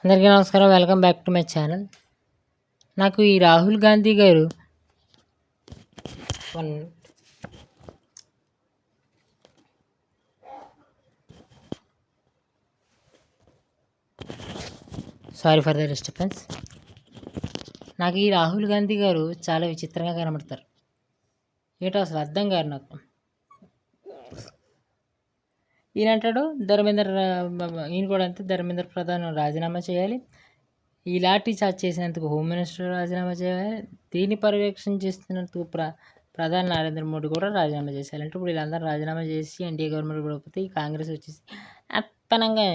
అందరికీ నమస్కారం. Welcome back to my channel. నాకు ఈ రాహుల్ గాంధీ గారు one sorry for the disturbance. నాకు ఈ రాహుల్ గాంధీ గారు చాలా విచిత్రంగా కనబడతారు. ఏంటో అసలు అర్థం కాదు నాకు. ఈయన అంటాడు ఈయన కూడా అంతే, ధర్మేంద్ర ప్రధాన్ రాజీనామా చేయాలి, ఈ లాఠీ చార్జ్ చేసినందుకు హోమ్ మినిస్టర్ రాజీనామా చేయాలి, దీన్ని పర్యవేక్షణ చేస్తున్నందుకు ప్రధాని నరేంద్ర మోడీ కూడా రాజీనామా చేసేయాలి. అంటే ఇప్పుడు వీళ్ళందరూ రాజీనామా చేసి ఎన్డీఏ గవర్నమెంట్ పడిపోతే ఈ కాంగ్రెస్ వచ్చేసి అప్పనంగా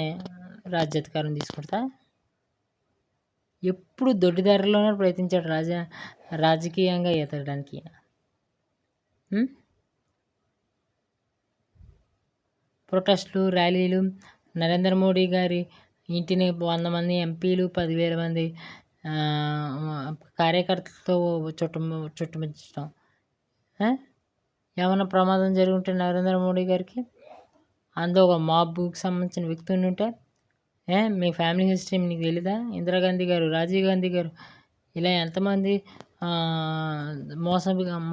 రాజ్యాధికారం తీసుకుంటా ఎప్పుడు దొడ్డిదారిలోనే ప్రయత్నించాడు రాజకీయంగా ఎదగడానికి. ప్రొటెస్టులు, ర్యాలీలు, నరేంద్ర మోడీ గారి ఇంటిని 100 మంది ఎంపీలు, 10,000 మంది కార్యకర్తలతో చుట్టుముట్టడం. ఏమైనా ప్రమాదం జరుగుంటే నరేంద్ర మోడీ గారికి అందులో ఒక మాబ్కి సంబంధించిన వ్యక్తి ఉంటే, మీ ఫ్యామిలీ హిస్టరీ మీకు తెలీదా? ఇందిరాగాంధీ గారు, రాజీవ్ గాంధీ గారు ఇలా ఎంతమంది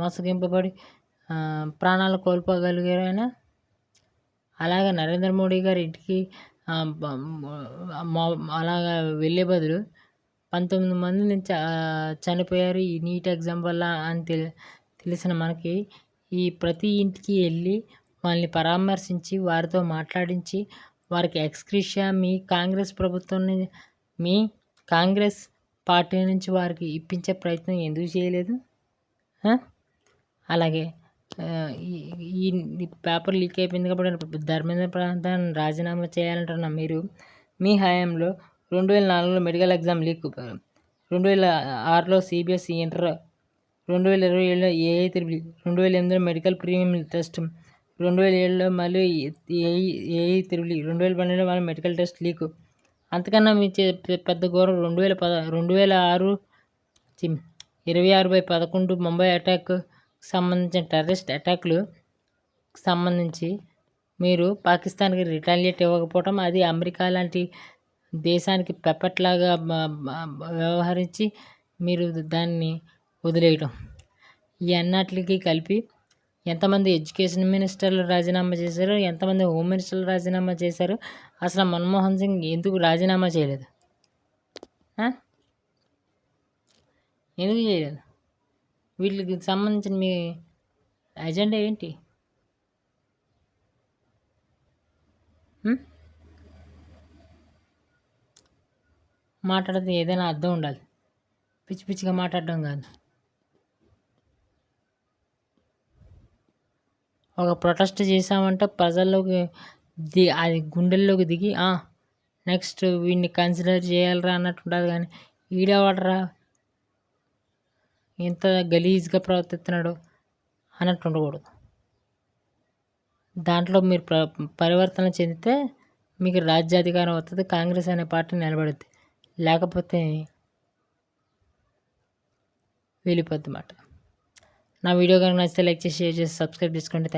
మోసగింపబడి ప్రాణాలు కోల్పోగలిగారైనా, అలాగే నరేంద్ర మోడీ గారి ఇంటికి అలాగా వెళ్ళే బదులు 19 మంది చనిపోయారు ఈ నీట్ ఎగ్జామ్ వల్ల అని తెలిసిన మనకి ఈ ప్రతి ఇంటికి వెళ్ళి వాళ్ళని పరామర్శించి వారితో మాట్లాడించి వారికి ఎక్స్గ్రేషియా మీ కాంగ్రెస్ ప్రభుత్వాన్ని, మీ కాంగ్రెస్ పార్టీ నుంచి వారికి ఇప్పించే ప్రయత్నం ఎందుకు చేయలేదు? అలాగే ఈ పేపర్ లీక్ అయిపోయింది కాబట్టి ధర్మేంద్ర ప్రధాన్ రాజీనామా చేయాలంటున్నా మీరు. మీ హయాంలో 2004లో మెడికల్ ఎగ్జామ్ లీక్, 2006లో సిబిఎస్ఈ ఇంటర్, 2027లో ఏఐ-IEEE, 2008లో మెడికల్ ప్రీమియం టెస్ట్, 2007లో మళ్ళీ ఏఐ-IEEE, 2012లో మళ్ళీ మెడికల్ టెస్ట్ లీకు. అంతకన్నా మీ పెద్ద ఘోరం 26/11 ముంబై అటాక్ సంబంధించిన టెర్రరిస్ట్ అటాక్లు సంబంధించి మీరు పాకిస్తాన్కి రిటాలియేట్ ఇవ్వకపోవటం, అది అమెరికా లాంటి దేశానికి పెప్పట్లాగా వ్యవహరించి మీరు దాన్ని వదిలేయటం. ఈ అన్నిటికీ కలిపి ఎంతమంది ఎడ్యుకేషన్ మినిస్టర్లు రాజీనామా చేశారు, ఎంతమంది హోమ్ మినిస్టర్లు రాజీనామా చేశారు? అసలు మన్మోహన్ సింగ్ ఎందుకు రాజీనామా చేయలేదు? ఎందుకు చేయలేదు? వీటికి సంబంధించిన మీ ఎజెండా ఏంటి? మాట్లాడితే ఏదైనా అర్థం ఉండాలి, పిచ్చి పిచ్చిగా మాట్లాడడం కాదు. ఒక ప్రొటెస్ట్ చేసామంటే ప్రజల్లోకి అది గుండెల్లోకి దిగి నెక్స్ట్ వీడిని కన్సిడర్ చేయాలరా అన్నట్టు ఉంటుంది. కానీ ఈడేవాడరా ఎంత గలీజ్గా ప్రవర్తిస్తున్నాడు అన్నట్టు ఉండకూడదు. దాంట్లో మీరు పరివర్తన చెందితే మీకు రాజ్యాధికారం వస్తుంది, కాంగ్రెస్ అనే పార్టీ నిలబడుద్ది. లేకపోతే వెళ్ళిపోద్ది మాట. నా వీడియో కనుక నచ్చితే లైక్ చేసి, షేర్ చేసి, సబ్స్క్రైబ్ చేసుకోండి.